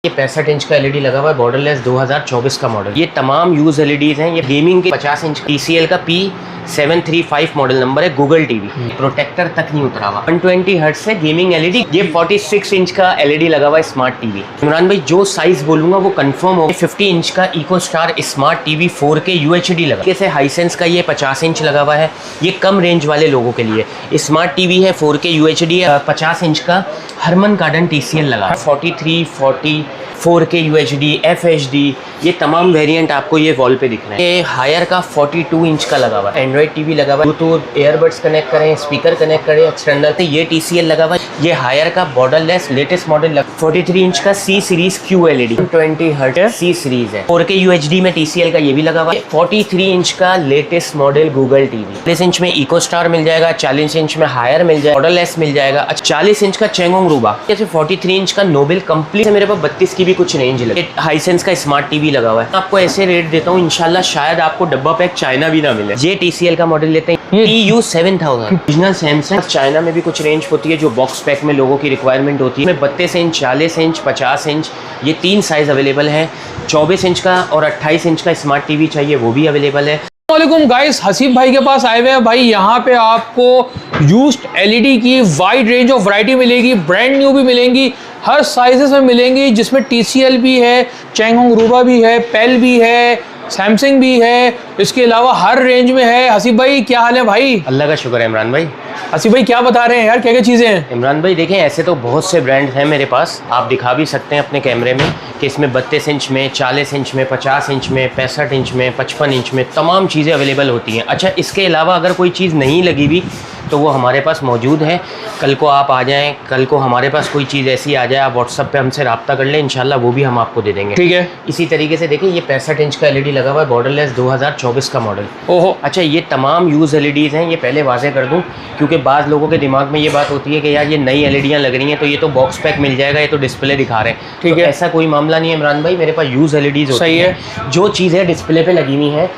ये 65 इंच का एलईडी लगा हुआ है, बॉर्डरलेस 2024 का मॉडल। ये तमाम यूज एलईडीज हैं। ये गेमिंग के 50 इंच TCL का P735 मॉडल नंबर है। गूगल टीवी प्रोटेक्टर तक नहीं उतरा हुआ। 120 हर्ट्ज से गेमिंग एलईडी। ये 46 इंच का एलईडी लगा हुआ है स्मार्ट टीवी। इमरान भाई जो साइज बोलूंगा वो कंफर्म हो। 50 इंच का Eco Star smart TV 4K UHD लगा। जैसे हाईसेंस का ये 50 इंच लगा हुआ है। ये कम रेंज वाले लोगों के लिए स्मार्ट टीवी है। 4K UHD है। 50 इंच का हरमन गार्डन TCL लगा है। 43, 40, 4K UHD, FHD, ये तमाम वेरिएंट आपको ये वॉल पे दिख रहे हैं। ये हायर का 42 इंच का लगा हुआ है। एंड्रॉइड टीवी लगा हुआ है। ब्लूटूथ एयरबड्स कनेक्ट करें, स्पीकर कनेक्ट करें एक्सटर्नल। ये TCL लगा हुआ है। ये हायर का बॉर्डरलेस लेटेस्ट मॉडल 43 इंच का C series QLED 20 hertz C series है। 4K UHD में TCL का ये भी लगा हुआ है। 43 इंच का latest model Google TV. 40 inch में इको स्टार मिल जाएगा। 40 इंच में हायर मिल जाएगा, बॉर्डरलेस मिल जाएगा। 40 इंच का चेंगोंग रूबा। जैसे 43 इंच का नोबेल कंप्लीट है। मेरे पास 32 की भी कुछ रेंज लगे। हाईसेंस का स्मार्ट टीवी लगा हुआ है। आपको ऐसे रेट देता हूँ इंशाल्लाह शायद आपको डब्बा पैक चाइना भी ना मिले। ये TCL का मॉडल लेते हैं TU7000 ओरिजिनल सैमसंग। चाइना में भी कुछ रेंज होती है जो बॉक्स पैक में लोगों की रिक्वायरमेंट होती है। 32 इंच, 40 इंच, 50 इंच, ये 3 साइज अवेलेबल है। 24 इंच का और 28 इंच का स्मार्ट टीवी चाहिए वो भी अवेलेबल है। वालेकुम गाइस, हसीब भाई के पास आए हुए हैं। भाई यहाँ पे आपको यूज्ड एलईडी की वाइड रेंज ऑफ वैरायटी मिलेगी, ब्रांड न्यू भी मिलेंगी, हर साइजेस में मिलेंगी, जिसमें TCL भी है, चेंगोंग रूबा भी है, पेल भी है, सैमसंग भी है, इसके अलावा हर रेंज में है। हसीब भाई क्या हाल है भाई? अल्लाह का शुक्र है इमरान भाई। हसीब भाई क्या बता रहे हैं यार, क्या क्या चीज़ें हैं? इमरान भाई देखें ऐसे तो बहुत से ब्रांड्स हैं मेरे पास, आप दिखा भी सकते हैं अपने कैमरे में कि इसमें 32 इंच में, 40 इंच में, 50 इंच में, 65 इंच में, 55 इंच में तमाम चीज़ें अवेलेबल होती हैं। अच्छा, इसके अलावा अगर कोई चीज़ नहीं लगी भी तो वो हमारे पास मौजूद है। कल को आप आ जाएं, कल को हमारे पास कोई चीज़ ऐसी आ जाए, आप व्हाट्सअप पे हमसे रब्ता कर लें, इंशाल्लाह वो भी हम आपको दे देंगे। ठीक है। इसी तरीके से देखिए ये 65 इंच का एलईडी लगा हुआ है, बॉर्डरलेस 2024 का मॉडल। ओहो। अच्छा, ये तमाम यूज़ एलईडीज़ हैं। ये पहले वाजे कर दूँ क्योंकि बाज़ लोगों के दिमाग में ये बात होती है कि यार ये नई एलईडियाँ लग रही हैं तो ये तो बॉक्स पैक मिल जाएगा, ये तो डिस्प्ले दिखा रहे हैं। ठीक है। ऐसा कोई मामला नहीं है इमरान भाई, मेरे पास यूज़ एलईडीज़ होती है। जो चीज़ें डिस्प्ले पे लगी हुई हैं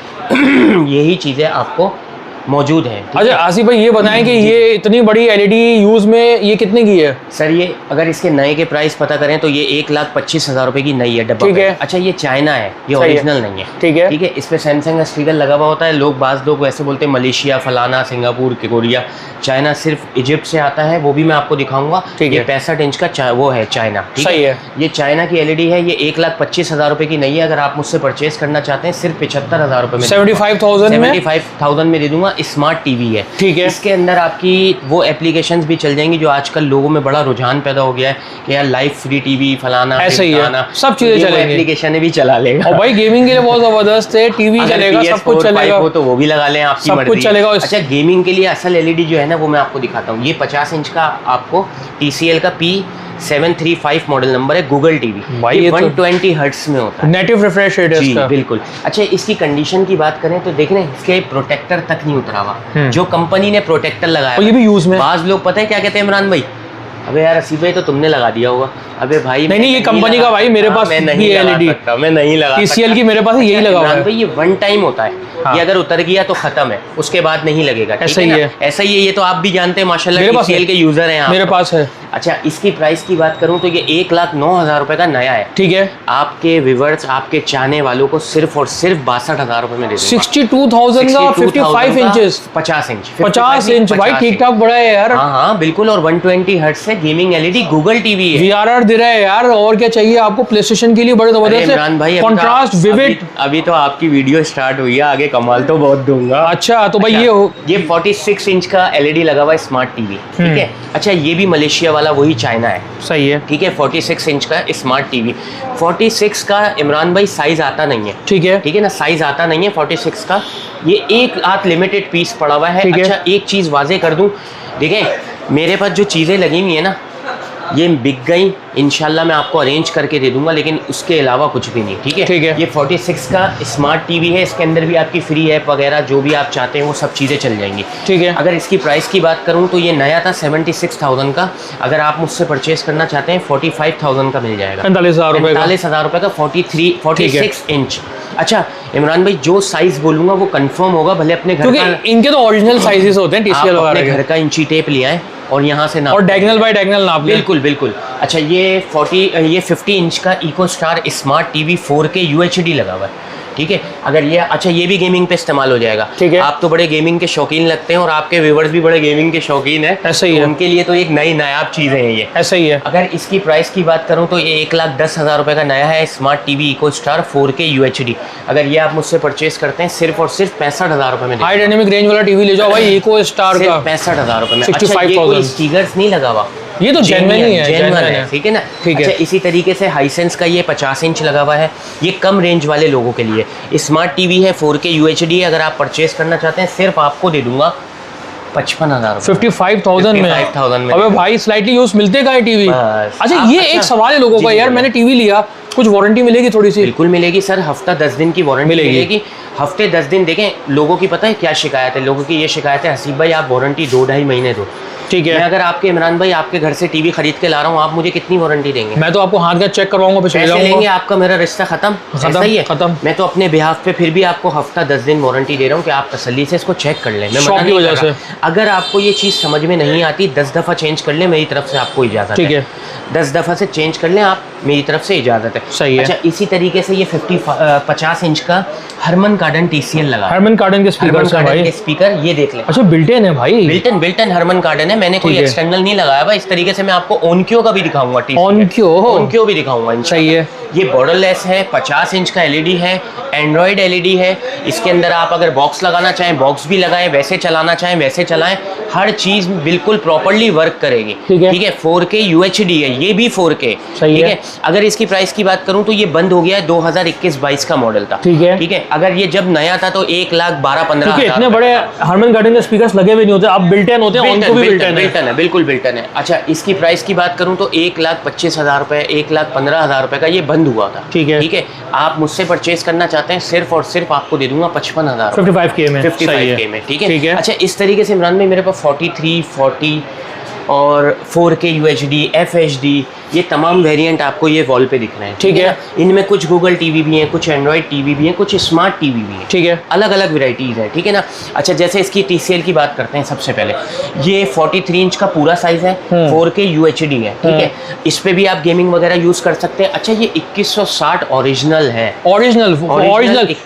यही चीज़ें आपको मौजूद है। अच्छा आसिफ भाई ये बताएं कि ये इतनी बड़ी एलईडी यूज में ये कितने की है? सर ये अगर इसके नए के प्राइस पता करें तो ये 1,25,000 रुपए की नई है डब्बा। ठीक है। अच्छा, ये चाइना है, ये ओरिजिनल नहीं है। ठीक है। ठीक है। इस पे सैमसंग का स्टिकर लगा हुआ होता है। बाज़ लोग वैसे बोलते हैं मलेशिया, फलाना, सिंगापुर, कोरिया। चाइना सिर्फ इजिप्ट से आता है, वो भी मैं आपको दिखाऊंगा। ठीक है। है। 65 इंच का वो है चाइना। सही है। ये चाइना की एलईडी है। ये 1,25,000 रुपए की नई है। अगर आप मुझसे परचेज करना चाहते हैं सिर्फ 75,000 रुपए में, 75,000 में दे दूंगा। स्मार्ट टीवी है। ठीक है। इसके अंदर आपकी वो एप्लीकेशंस भी चल जाएंगी जो आजकल लोगों में बड़ा रुझान पैदा हो गया है कि यार लाइव फ्री टीवी फलाना ऐसे ही है, सब चीजें चलेंगी, एप्लीकेशन भी चला लेगा। और भाई गेमिंग के लिए बहुत जबरदस्त है, टीवी चलेगा, सब कुछ चलेगा, हो तो वो भी लगा लें, आपकी सब मर्जी कुछ चलेगा। अच्छा, गेमिंग के लिए असल एलईडी जो है ना वो मैं आपको दिखाता हूँ। ये 50 इंच का आपको TCL का P735 मॉडल नंबर है। गूगल टीवी भाई, ये 120 हर्ट्ज में होता है, नेटिव रिफ्रेश रेट है इसका। बिल्कुल। अच्छा, इसकी कंडीशन की बात करें तो देख रहे हैं इसके प्रोटेक्टर तक नहीं उतरा हुआ, जो कंपनी ने प्रोटेक्टर लगाया। और ये भी यूज में। बाज लोग पता है क्या कहते हैं इमरान भाई, अबे यार हसीब भाई तो तुमने लगा दिया होगा। अबे भाई नहीं, ये कंपनी का भाई, मेरे पास मैं नहीं भी एलईडी, मैं नहीं लगा TCL की मेरे पास यही लगा हुआ है। भाई ये वन टाइम होता है। हाँ। ये अगर उतर गया तो खत्म है, उसके बाद नहीं लगेगा। ऐसा ही है, ऐसा ही है। ये तो आप भी जानते हैं माशाल्लाह, TCL के यूजर हैं आप। मेरे पास है। अच्छा, इसकी प्राइस की बात करूं तो ये 1,09,000 रुपए का नया है। ठीक है। आपके व्यूअर्स, आपके चाहने वालों को सिर्फ और सिर्फ 62,000 रुपए में दे दूंगा। 62,000 का 55 इंचेस, 50 इंच, 50 इंच भाई, ठीक ठाक बड़ा है यार। हाँ बिल्कुल। और 120 हर्ट्ज से गेमिंग एलईडी गूगल टीवी है। VRR दे रहा है यार, और क्या चाहिए आपको? प्ले स्टेशन के लिए बड़े जबरदस्त इमरान भाई, कॉन्ट्रास्ट विविड। अभी तो आपकी वीडियो स्टार्ट हुई है, आगे कमाल तो बहुत दूंगा। अच्छा तो भाई ये 46 इंच का एलईडी लगा हुआ है स्मार्ट टीवी। ठीक है। अच्छा, ये भी मलेशिया वाला वही चाइना है। सही है। ठीक है। 46 इंच का स्मार्ट टीवी। 46 का इमरान भाई साइज आता नहीं है। ठीक है। ठीक है ना, साइज आता नहीं है 46 का। ये एक आध लिमिटेड पीस पड़ा हुआ है। अच्छा, एक चीज वाजे कर दूं, देखें मेरे पास जो चीजें लगी हुई है ना ये बिक गई, इंशाल्लाह मैं आपको अरेंज करके दे दूंगा, लेकिन उसके अलावा कुछ भी नहीं। ठीक है। ठीक है। ये 46 का स्मार्ट टीवी है। इसके अंदर भी आपकी फ्री ऐप वगैरह जो भी आप चाहते हैं वो सब चीज़ें चल जाएंगी। ठीक है। अगर इसकी प्राइस की बात करूं तो ये नया था 76,000 का। अगर आप मुझसे परचेज करना चाहते हैं 45,000 का मिल जाएगा। 45,000 रुपए का, 45,000 रुपए का 46 इंच। अच्छा इमरान भाई, जो साइज बोलूंगा वो कंफर्म होगा, भले अपने घर का, इनके तो ओरिजिनल साइजेस होते हैं TCL अपने वगैरह घर का इंची टेप लिया है और यहाँ से नाप, और डायगोनल बाय डायगोनल नाप ले। बिल्कुल बिल्कुल। अच्छा ये 50 इंच का Eco Star smart TV 4K UHD लगा हुआ है, ठीक है। अगर ये अच्छा ये भी गेमिंग पे इस्तेमाल हो जाएगा, ठीक है। आप तो बड़े गेमिंग के शौकीन लगते हैं और आपके व्यूवर्स भी बड़े गेमिंग के शौकीन है, ऐसा ही तो है। उनके लिए तो एक नई नायाब चीज़ है ये। ऐसा ही है। अगर इसकी प्राइस की बात करूं तो ये 1,10,000 रुपये का नया है smart TV Eco Star 4K UHD। अगर ये आप मुझसे परचेस करते हैं सिर्फ और सिर्फ 65,000 रुपये में, हाई डायनेमिक रेंज वाला टीवी ले जाओ भाई, इको स्टार का 65,000 रुपये में। 65,000। अच्छा ये कोई स्टिकर्स नहीं लगा हुआ, ये तो जेन्युइन ही है, जेन्युइन है, ठीक है ना। ठीक है। अच्छा इसी तरीके से हाइसेंस का ये 50 इंच लगा हुआ है, ये कम रेंज वाले लोगों के लिए स्मार्ट टीवी है 4K UHD। अगर आप परचेस करना चाहते हैं सिर्फ आपको दे दूंगा 55,000 55,000 में। 55,000 में। अबे भाई स्लाइटली यूज मिलते कहाँ है टीवी? बस। अच्छा आप ये अच्छा- एक सवाल है लोगों जी, का जी, यार, बोलो। मैंने टीवी लिया, कुछ वारंटी मिलेगी थोड़ी सी? बिल्कुल मिलेगी सर, हफ्ता 10 दिन की वारंटी मिलेगी। मिलेगी। हफ्ते 10 दिन देखें, लोगों की पता है क्या शिकायत है? लोगों की ये शिकायत है हसीब भाई आप वारंटी 2-2.5 महीने दो। ठीक मैं है। अगर आपके इमरान भाई आपके घर से टीवी खरीद के ला रहा हूँ, आप मुझे कितनी वारंटी देंगे? मैं तो आपको हाथ का चेक करवाऊंगा, फिर चले पैसे लेंगे, जाऊंगा। आपका मेरा रिश्ता खत्म। ऐसा ही है। खत्म। मैं तो अपने बिहाफ पे फिर भी आपको हफ्ता 10 दिन वारंटी दे रहा हूँ कि आप तसल्ली से इसको चेक कर लें। मैं शौक मना की नहीं वजह कर रहा। अगर आपको ये चीज़ समझ में नहीं आती 10 दफ़ा चेंज कर लें, मेरी तरफ से आपको इजाज़त ठीक है। 10 दफ़ा से चेंज कर लें आप, मेरी तरफ से इजाज़त है। सही है। अच्छा इसी तरीके से ये 50 इंच का हरमन कार्डन TCL लगा है। हरमन कार्डन के स्पीकर हरमन से कार्डन भाई। के स्पीकर ये देख लें। अच्छा बिल्टेन है भाई। बिल्टन हरमन कार्डन है, मैंने कोई ठीक है। एक्सटर्नल नहीं लगाया हुआ। इस तरीके से मैं आपको ओनक्यो का भी दिखाऊंगा, ओनक्यो भी दिखाऊंगा इंशाल्लाह। सही है। ये बॉर्डरलेस है, 50 इंच का LED है, एंड्रॉयड LED है। इसके अंदर आप अगर बॉक्स लगाना चाहें बॉक्स भी लगाएं, वैसे चलाना चाहें वैसे चलाएं, हर चीज बिल्कुल प्रॉपर्ली वर्क करेगी। ठीक है। 4K UHD है, ये भी 4K। सही ठीक है। है। अगर इसकी प्राइस की बात करूं तो ये बंद हो गया है, 2021-22 का मॉडल था। ठीक है। ठीक है। अगर ये जब नया था तो 1,12,15 क्योंकि इतने बड़े हरमन गार्डन के स्पीकर्स लगे हुए नहीं होते, अब बिल्टेन होते हैं, उनको भी बिल्टेन है। बिल्टन है, बिल्कुल बिल्टन है। अच्छा इसकी प्राइस की बात करूं तो 1,25,000 रुपए, 1,15,000 रुपए का ये बंद हुआ था। ठीक है। ठीक है। आप मुझसे परचेज करना चाहते हैं सिर्फ और सिर्फ आपको दे दूंगा 55,000 55K में। 55K में। ठीक है। ठीक है। अच्छा इस तरीके से इमरान भाई मेरे पास 43, 40 और 4K UHD, FHD ये तमाम वेरिएंट आपको ये वॉल पे दिख रहे हैं। ठीक है। ना? इनमें कुछ गूगल टीवी भी हैं, कुछ एंड्रॉयड टीवी भी हैं, कुछ स्मार्ट टीवी भी हैं। ठीक है। अलग अलग वेराइटीज़ हैं। ठीक है ना। अच्छा जैसे इसकी TCL की बात करते हैं सबसे पहले, ये 43 इंच का पूरा साइज है, 4K UHD है। ठीक है। इस पे भी आप गेमिंग वगैरह यूज कर सकते हैं। अच्छा ये 2160 ओरिजिनल है, ओरिजिनल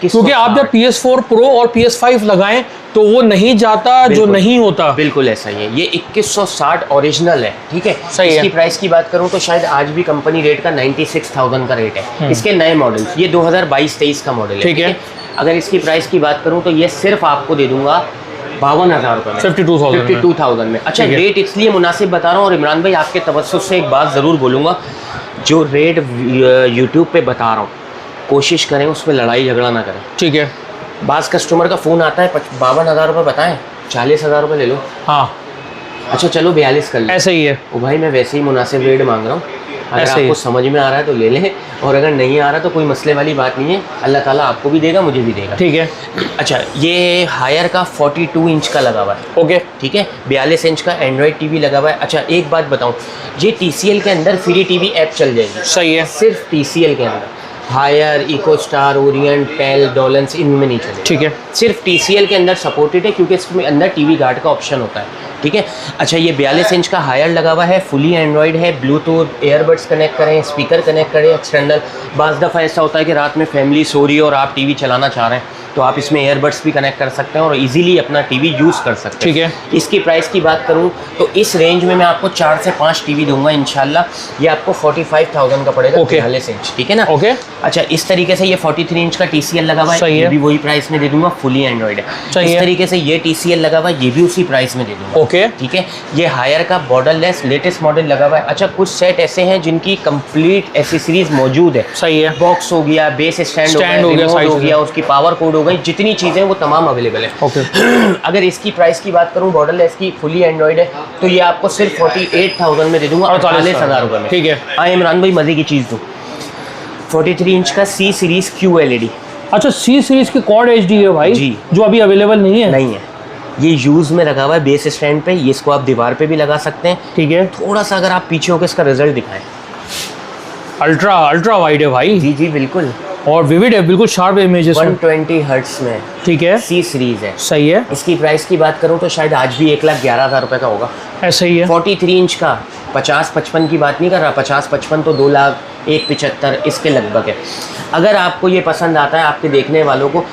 क्योंकि आप जब PS4 Pro और PS5 लगाएं तो वो नहीं जाता जो बिल्कुल। नहीं होता। बिल्कुल ऐसा ही है। ये 2160 ओरिजिनल है। ठीक है। सही है। इसकी प्राइस की बात करूं तो शायद आज भी कंपनी रेट का 96,000 का रेट है। इसके नए मॉडल, ये 2022-23 का मॉडल है। ठीक है। अगर इसकी प्राइस की बात करूं तो ये सिर्फ आपको दे दूंगा 52,000 रुपये में, 52,000 में। अच्छा ठीक है। रेट इसलिए मुनासिब बता रहा हूँ, और इमरान भाई आपके तवज्जुह से एक बात ज़रूर बोलूँगा, जो रेट यूट्यूब पे बता रहा हूँ कोशिश करें उसमें लड़ाई झगड़ा ना करें। ठीक है। बाज़ कस्टमर का फ़ोन आता है 52,000 रुपये बताएं, 40,000 रुपये ले लो। हाँ अच्छा चलो 42 कर ले। ऐसा ही है। ओ भाई मैं वैसे ही मुनासिब रेट मांग रहा हूँ, अगर ऐसे ही। आपको समझ में आ रहा है तो ले लें, और अगर नहीं आ रहा तो कोई मसले वाली बात नहीं है, अल्लाह ताला आपको भी देगा मुझे भी देगा। ठीक है। अच्छा ये हायर का 42 इंच का लगा हुआ है। ओके। ठीक है। 42 इंच का एंड्रॉयड टीवी लगा हुआ है। अच्छा एक बात बताऊँ, ये TCL के अंदर फ्री टीवी ऐप चल जाएगी। सही है। सिर्फ TCL के अंदर, हायर, इको स्टार, ओरिएंट, पेल, डोलेंस इनमें नहीं चलेगी। ठीक है। सिर्फ TCL के अंदर सपोर्टेड है क्योंकि इसमें अंदर टीवी गार्ड का ऑप्शन होता है। ठीक है। अच्छा ये 42 इंच का हायर लगा हुआ है, फुली एंड्रॉयड है, ब्लूटूथ, एयरबड्स कनेक्ट करें, स्पीकर कनेक्ट करें एक्सटर्नल। बाज़ दफ़ा ऐसा होता है कि रात में फैमिली सो रही है और आप टीवी चलाना चाह रहे हैं तो आप इसमें एयरबड्स भी कनेक्ट कर सकते हैं और इजीली अपना टीवी यूज़ कर सकते हैं। ठीक है। इसकी प्राइस की बात करूं तो इस रेंज में मैं आपको 4 से 5 टीवी दूंगा इंशाल्लाह। ये आपको 45,000 का पड़ेगा। ओके। 42 इंच। ठीक है ना। ओके। अच्छा इस तरीके से ये 43 इंच का TCL लगा हुआ है, सही ये है। भी वही प्राइस में दे दूंगा, फुली एंड्रॉयड है। सही इस है। तरीके से ये TCL लगा हुआ है, ये भी उसी प्राइस में दे दूंगा। ओके। ठीक है। ये हायर का बॉर्डरलेस लेटेस्ट मॉडल लगा हुआ है। अच्छा कुछ सेट ऐसे हैं जिनकी कंप्लीट एसेसरीज मौजूद है। सही है। बॉक्स हो गया, बेस स्टैंड हो गया, हो रिमोट गया, उसकी पावर कोड हो गई, जितनी चीजें वो तमाम अवेलेबल है। ओके। अगर इसकी प्राइस की बात करूं, बॉर्डरलेस की फुली एंड्रॉयड है, तो ये आपको सिर्फ 48,000 में दे दूंगा, 48,000 रुपये में। ठीक है। हाँ इमरान भाई मजे की चीज़ दूँ, 43 इंच का C सीरीज QLED। अच्छा C सीरीज की क्वाड HD है भाई जी। जो अभी अवेलेबल नहीं है। नहीं है, ये यूज़ में लगा हुआ है बेस स्टैंड पे, ये इसको आप दीवार पे भी लगा सकते हैं। ठीक है। थोड़ा सा अगर आप पीछे होकर इसका रिजल्ट दिखाएं। अल्ट्रा वाइड है भाई। जी जी बिल्कुल। और विविड है, बिल्कुल शार्प इमेजेस में। 120 हर्ट्स में ठीक है, सी सीरीज है। सही है, इसकी प्राइस की बात करूं तो शायद आज भी 1,11,000 रुपए का होगा। ऐसा ही है। 43 इंच का, 50-55 की बात नहीं कर रहा, 50-55 तो 2,01,75 इसके लगभग है। अगर आपको ये पसंद आता है, आपके देखने वालों को,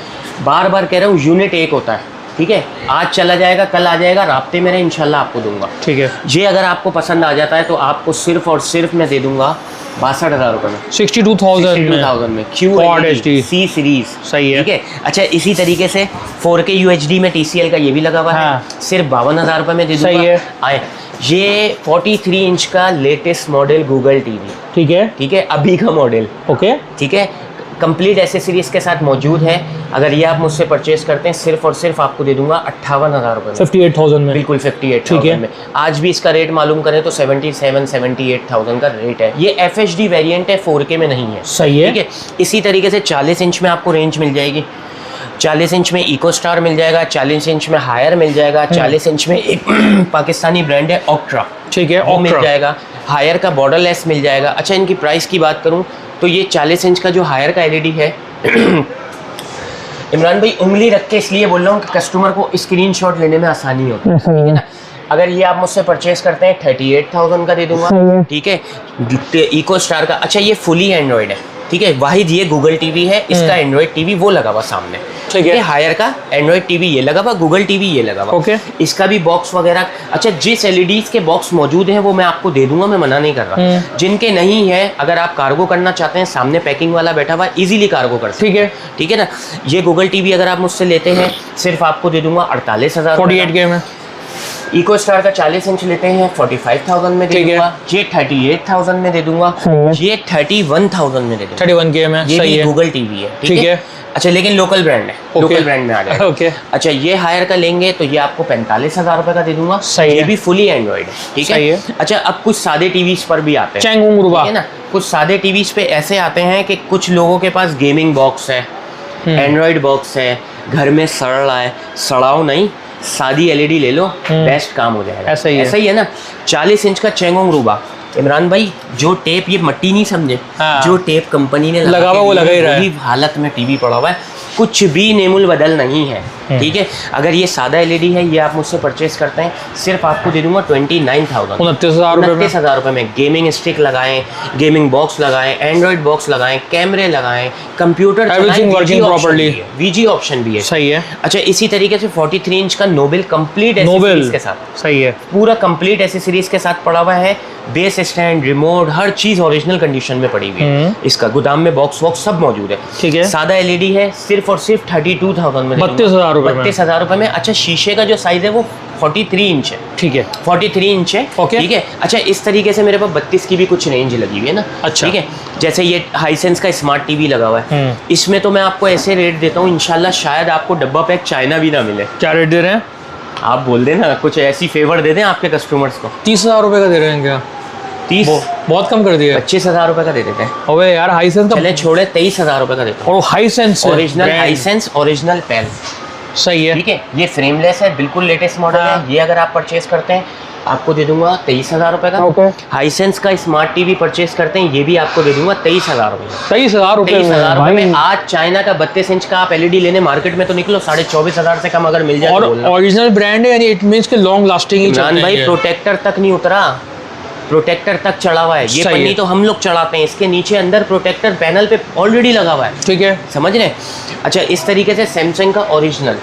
बार बार कह रहा हूँ, यूनिट एक होता है, ठीक है, आज चला जाएगा, कल आ जाएगा, राब्ते में रहे, इंशाल्लाह आपको दूंगा। ठीक है, ये अगर आपको पसंद आ जाता है तो आपको सिर्फ और सिर्फ मैं दे दूंगा 62,000 रुपए में, 62,000 में Quad HD सी सीरीज। सही है। ठीक है। अच्छा, इसी तरीके से 4K UHD में TCL का ये भी लगा हुआ हाँ। है, सिर्फ 52,000 रुपए में दे दूंगा। सही है। आए, ये 43 इंच का लेटेस्ट मॉडल गूगल टीवी, ठीक है, ठीक है, अभी का मॉडल, ओके, ठीक है, कंप्लीट एसेसरीज के साथ मौजूद है। अगर ये आप मुझसे परचेज करते हैं, सिर्फ और सिर्फ आपको दे दूंगा 58,000 रुपए में, 58,000 में, बिल्कुल 58,000 में। आज भी इसका रेट मालूम करें तो 77-78,000 का रेट है। ये FHD वेरिएंट है, 4K में नहीं है। सही है। ठीक है। इसी तरीके से 40 इंच में आपको रेंज मिल जाएगी, 40 इंच में इको स्टार मिल जाएगा, 40 इंच में हायर मिल जाएगा, 40 इंच में एक पाकिस्तानी ब्रांड है ऑक्ट्रा, ठीक है, वो मिल Octra। जाएगा। हायर का बॉर्डरलेस मिल जाएगा। अच्छा, इनकी प्राइस की बात करूं तो ये 40 इंच का जो हायर का LED है इमरान भाई उंगली रख के इसलिए बोल रहा हूँ कि कस्टमर को स्क्रीनशॉट लेने में आसानी होती है, ठीक है ना। अगर ये आप मुझसे परचेज करते हैं 38,000 का दे दूंगा, ठीक है, इको स्टार का। अच्छा, ये फुली एंड्रॉइड है, ठीक है, वाहिद ये गूगल टीवी है, इसका एंड्रॉइड टीवी वो लगा हुआ सामने, ठीक है। हायर का एंड्रॉइड टीवी ये लगा हुआ, गूगल टीवी ये लगा हुआ, ओके। इसका भी बॉक्स वगैरह। अच्छा, जिस LEDs के बॉक्स मौजूद हैं वो मैं आपको दे दूंगा, मैं मना नहीं कर रहा। जिनके नहीं है, अगर आप कार्गो करना चाहते हैं, सामने पैकिंग वाला बैठा हुआ, इजीली कार्गो कर सकते हैं, ठीक है, ठीक है ना। ये गूगल टीवी अगर आप मुझसे लेते हैं, सिर्फ आपको दे दूंगा 48,000 48K में। इको स्टार का 40 इंच लेते हैं 45,000 में दे ठीक है। दूंगा। ये 38,000 में दे दूंगा, ये 31,000 में दे दूंगा। 31K में, ये सही भी है, गूगल टीवी है, ठीक है। अच्छा, लेकिन लोकल ब्रांड है, लोकल ब्रांड में आ जाएगा। ओके। अच्छा, ये हायर का लेंगे तो ये आपको 45,000 रुपए का दे दूंगा, सही ये है। भी फुली एंड्रॉइड है, ठीक सही है। है। अच्छा, अब कुछ सादे टीवीज पर भी आते हैं, चैंगुंग रुबा, ठीक है ना। कुछ सादे टीवीज पे ऐसे आते हैं कि कुछ लोगों के पास गेमिंग बॉक्स है, एंड्रॉइड बॉक्स है, घर में सड़ रहा है, सड़ाओ नहीं, सादी LED ले लो, बेस्ट काम हो जाएगा। ऐसा ही है ना। 40 इंच का चेंगोंग रूबा, इमरान भाई जो टेप, ये मट्टी नहीं समझे, हाँ। जो टेप कंपनी ने लगा हुआ वो लगा ही रहा है। वही हालत में टीवी पड़ा हुआ है, कुछ भी नेमुल बदल नहीं है, ठीक है। अगर ये सादा LED है, ये आप मुझसे परचेस करते हैं, सिर्फ आपको दे दूंगा 29,000, 29,000 रुपए में। 29,000 रुपए में गेमिंग स्टिक लगाएं, गेमिंग बॉक्स लगाएं, एंड्रॉइड बॉक्स लगाएं, कैमरे लगाएं, computer Everything working properly। VG option भी है। सही है, अच्छा, इसी तरीके से 43 इंच का नोबेल कंप्लीट नोबेल एसेसरीज के साथ, सही है, पूरा कंप्लीट एसेसरीज के साथ पड़ा हुआ है, बेस स्टैंड, रिमोट, हर चीज ओरिजिनल कंडीशन में पड़ी हुई है। इसका गोदाम में बॉक्स वॉक्स सब मौजूद है, ठीक है। सादा LED है, सिर्फ और सिर्फ 32,000 में, 32,000 रुपए में। 32,000 रुपए में। अच्छा, शीशे का जो साइज है वो 43 इंच है, ठीक है, 43 इंच है, ओके। ठीक है। अच्छा, इस तरीके से मेरे पास 32 की भी कुछ रेंज लगी हुई है ना, अच्छा। ठीक है। जैसे ये हाइसेंस का स्मार्ट टीवी लगा हुआ है, इसमें तो मैं आपको ऐसे रेट देता हूँ, इंशाल्लाह शायद आपको डब्बा पैक चाइना भी ना मिले। क्या रेट दे रहे हैं? आप बोल देना, कुछ ऐसी फेवर दे दें आपके कस्टमर्स को। 30,000 रुपए का दे रहे हैं क्या? 30, बहुत कम कर दिया। 25,000 रुपए का दे देते हैं। अबे यार, हाईसेंस का, चले छोड़े, 23,000 रुपए का देता हूँ। और हाईसेंस ओरिजिनल हाइसेंस, ओरिजिनल पेल, सही है, ठीक है। ये फ्रेमलेस है, बिल्कुल लेटेस्ट मॉडल है। ये अगर आप परचेज करते हैं, आपको दे दूंगा 23,000 रुपए का। ओके। हाइसेंस का स्मार्ट टीवी परचेज करते हैं, ये भी आपको दे दूंगा 23,000 रुपए का। 23,000 रुपए 23,000 रुपए में में। आज चाइना का 32 इंच का आप LED लेने मार्केट में तो निकलो, 24,500 से कम अगर मिल जाए और तो बोलना। ओरिजिनल ब्रांड है, यानी इट मींस कि लॉन्ग लास्टिंग ही इमरान चलने भाई, है। प्रोटेक्टर तक नहीं उतरा, प्रोटेक्टर तक चढ़ा हुआ है। ये सही पन्नी है। तो हम लोग चढ़ाते हैं, इसके नीचे अंदर प्रोटेक्टर पैनल पे ऑलरेडी लगा हुआ है, ठीक है, समझ रहे हैं। अच्छा, इस तरीके से सैमसंग का ओरिजिनल,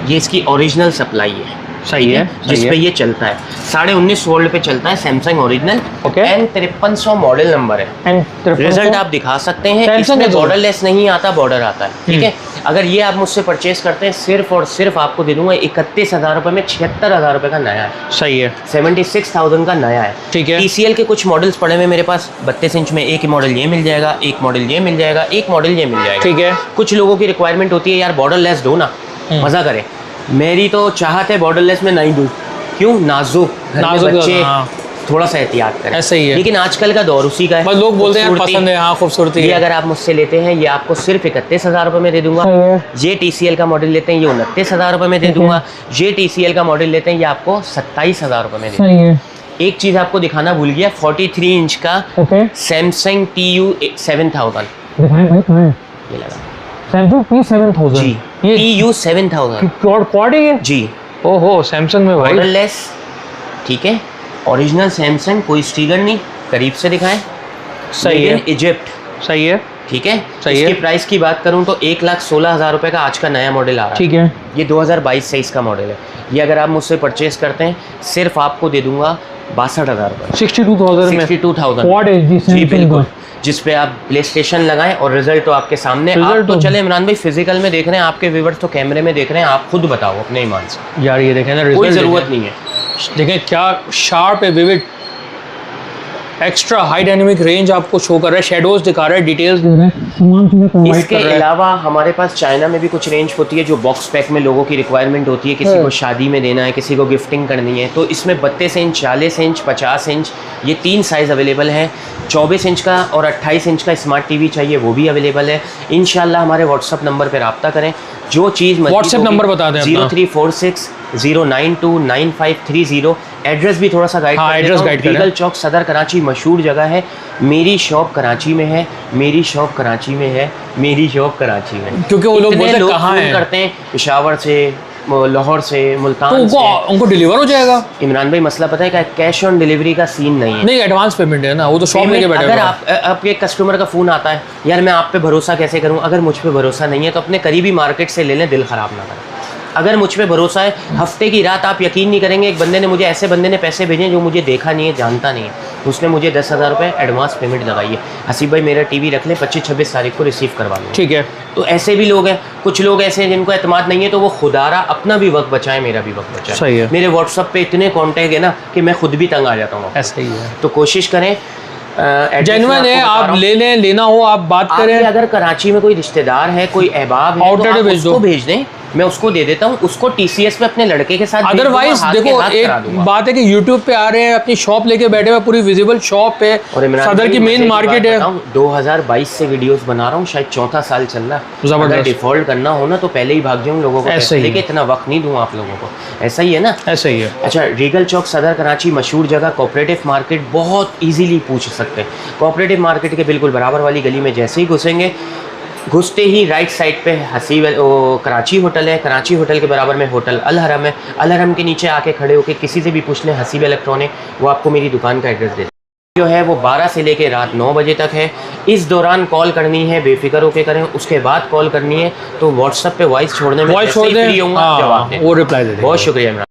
ये इसकी ओरिजिनल सप्लाई है, सही है, जिस पे ये चलता है 19.5 वोल्ट पे चलता है, Samsung original. Okay. N5300 model number है। रिजल्ट आप दिखा सकते हैं, Samsung इसमें का तो- बॉर्डरलेस नहीं आता, बॉर्डर आता है, ठीक है। अगर ये आप मुझसे परचेज करते हैं, सिर्फ और सिर्फ आपको दे दूंगा 31,000 रुपए में, 76,000 रुपए का नया है, सही है, 76,000 का नया है, ठीक है। TCL के कुछ मॉडल्स पड़े हुए मेरे पास 32 इंच में, एक मॉडल ये मिल जाएगा, एक मॉडल ये मिल जाएगा, एक मॉडल ये मिल जाएगा, ठीक है। कुछ लोगों की रिक्वायरमेंट होती है, यार बॉर्डरलेस दो ना, मजा करे। मेरी तो चाहत है बॉर्डरलेस में नहीं दूं, क्यों, नाजुक घर में नाजुक, बच्चे, हाँ। थोड़ा सा एहतियात करें, ऐसा ही है। लेकिन आजकल का दौर उसी का है। बस लोग बोलते हैं खूबसूरती। पसंद है, हाँ खूबसूरती ये है। अगर आप मुझसे लेते हैं, ये आपको सिर्फ 31,000 रुपए में दे दूंगा। ये TCL का मॉडल लेते हैं, ये 29,000 रुपए में दे दूंगा। ये TCL का मॉडल लेते हैं, ये आपको 27,000 रुपए में दे दूंगा। सही है, एक चीज आपको दिखाना भूल गया, 43 इंच का सैमसंग TU 7000, दिखाएं भाई, कहाँ है? ये लगा सैमसंग P7000 जी, ये PU7000 क्वाड है ये? जी, ओहो सैमसंग में भाई। बॉर्डरलेस, ठीक है, ओरिजिनल सैमसंग, कोई स्टिकर नहीं, करीब से दिखाएं, सही है, इजिप्ट, सही है, ठीक है। सही इसकी है। प्राइस की बात करूं तो 1,16,000 रुपये का आज का नया मॉडल आ रहा है। ठीक है। ये 2022-23 का मॉडल है। ये अगर आप मुझसे परचेज करते हैं सिर्फ आपको दे दूंगा 62,000 रुपये, 62,000 में 62,000 क्वाड है जी, जी Samsung बिल्कुल, का। जिस पे आप प्ले स्टेशन लगाएं और रिजल्ट तो आपके सामने। आप रिजल्ट तो तो- चले इमरान भाई फिजिकल में देख रहे हैं, आपके व्यूअर्स तो कैमरे में देख रहे हैं, आप खुद बताओ अपने ईमान से। यार ये देखें ना, कोई रिजल्ट ज़रूरत नहीं है। देखें क्या शार्प है, vivid, extra high dynamic range आपको शो कर रहा है, शेडोज दिखा रहा है, डिटेल्स दे रहा है, तमाम चीजें प्रोवाइड इसके कर रहा है। अलावा हमारे पास चाइना में भी कुछ रेंज होती है जो बॉक्स पैक में लोगों की रिक्वायरमेंट होती है, किसी को शादी में देना है, किसी को गिफ्टिंग करनी है, तो इसमें 32 इंच, 40 इंच, 50 इंच, ये 3 साइज़ अवेलेबल हैं। 24 इंच का और 28 इंच का स्मार्ट टीवी चाहिए वो भी अवेलेबल है। इंशाल्लाह हमारे व्हाट्सअप नंबर पर रब्ता करें, जो चीज़ व्हाट्सएप नंबर बता दें अपना। 0346092930। एड्रेस भी थोड़ा सा गाइड हाँ, कर एड्रेस देता हूँ। गाइड करें। रीगल चौक सदर कराची मशहूर जगह है। मेरी शॉप कराची में है, मेरी शॉप कराची में है, मेरी शॉप कराची में है। क्योंकि वो लोग इतने बोलते हैं कहाँ फ़ोन हैं? करते हैं पेशावर से, लाहौर से, तो मुल्तान से। उनको डिलीवर हो जाएगा? इमरान भाई मसला पता है क्या, कैश ऑन डिलीवरी का सीन नहीं है। नहीं, एडवांस पेमेंट है ना, वो तो शॉप लेके पेमेंट बैठे अगर हुए हैं। आपके कस्टमर का फ़ोन आता है, यार मैं आप पे भरोसा कैसे करूं, अगर मुझ पे भरोसा नहीं है तो अपने करीबी मार्केट से ले लें, दिल ख़राब ना करें। अगर मुझ पे भरोसा है, हफ्ते की रात आप यकीन नहीं करेंगे, एक बंदे ने मुझे, ऐसे बंदे ने पैसे भेजे जो मुझे देखा नहीं है, जानता नहीं है, उसने मुझे 10,000 रुपये एडवांस पेमेंट लगाई है, हसीब भाई मेरा टीवी रख ले, 25-26 तारीख को रिसीव करवा लूँगा। ठीक है। तो ऐसे भी लोग हैं, कुछ लोग ऐसे हैं जिनको एतमाद नहीं है, तो वो खुदारा अपना भी वक्त बचाए, मेरा भी वक्त बचाए। सही है। मेरे व्हाट्सअप पे इतने कॉन्टैक्ट है ना कि मैं खुद भी तंग आ जाता हूँ। ऐसा ही है, तो कोशिश करें, जेन्युइन है, आप ले लें, लेना हो आप बात करें। अगर कराची में कोई रिश्तेदार है, कोई अहबाब है, आउटलेट तो आप भेज उसको दो। भेज दें, मैं उसको दे देता हूँ, उसको TCS पे अपने लड़के के साथ भेज दूंगा, अदरवाइज हाथ के देखो, हाथ करा दूंगा। एक बात है कि यूट्यूब पे आ रहे हैं, अपनी शॉप लेके बैठे हुए, पूरी विजिबल शॉप है, और इमरान सदर भाई, की मजे मेन बात मार्केट है। बताऊं, 2022 से वीडियोस बना रहा हूँ, शायद चौथा साल चल रहा है। जबरदस्त। अगर डिफॉल्ट करना हो ना तो पहले ही भाग जाऊँ, लोगों को ऐसे पैसे ही लेके है। इतना वक्त नहीं दूँ आप लोगों को। ऐसा ही है ना। ऐसा ही है। अच्छा, रीगल चौक सदर कराची मशहूर जगह, कोऑपरेटिव मार्केट बहुत इजीली पूछ सकते हैं। कोऑपरेटिव मार्केट के बिल्कुल बराबर वाली गली में जैसे ही घुसेंगे, घुसते ही राइट साइड पे कराची होटल है, कराची होटल के बराबर में होटल अल हरम है। अल हरम के नीचे आके खड़े होके किसी से भी पूछ लें हसीब इलेक्ट्रॉनिक, वो आपको मेरी दुकान का एड्रेस दे दें। जो है वो 12 से लेके रात 9 बजे तक है। इस दौरान कॉल करनी है बेफिक्र होके करें, उसके बाद कॉल करनी है तो व्हाट्सएप पे वॉइस छोड़ने में वॉइस जैसे छोड़ ही दें, फ्री होऊंगा हाँ, जवाब दें। वो रिप्लाई दे देंगे। बहुत शुक्रिया इमरान।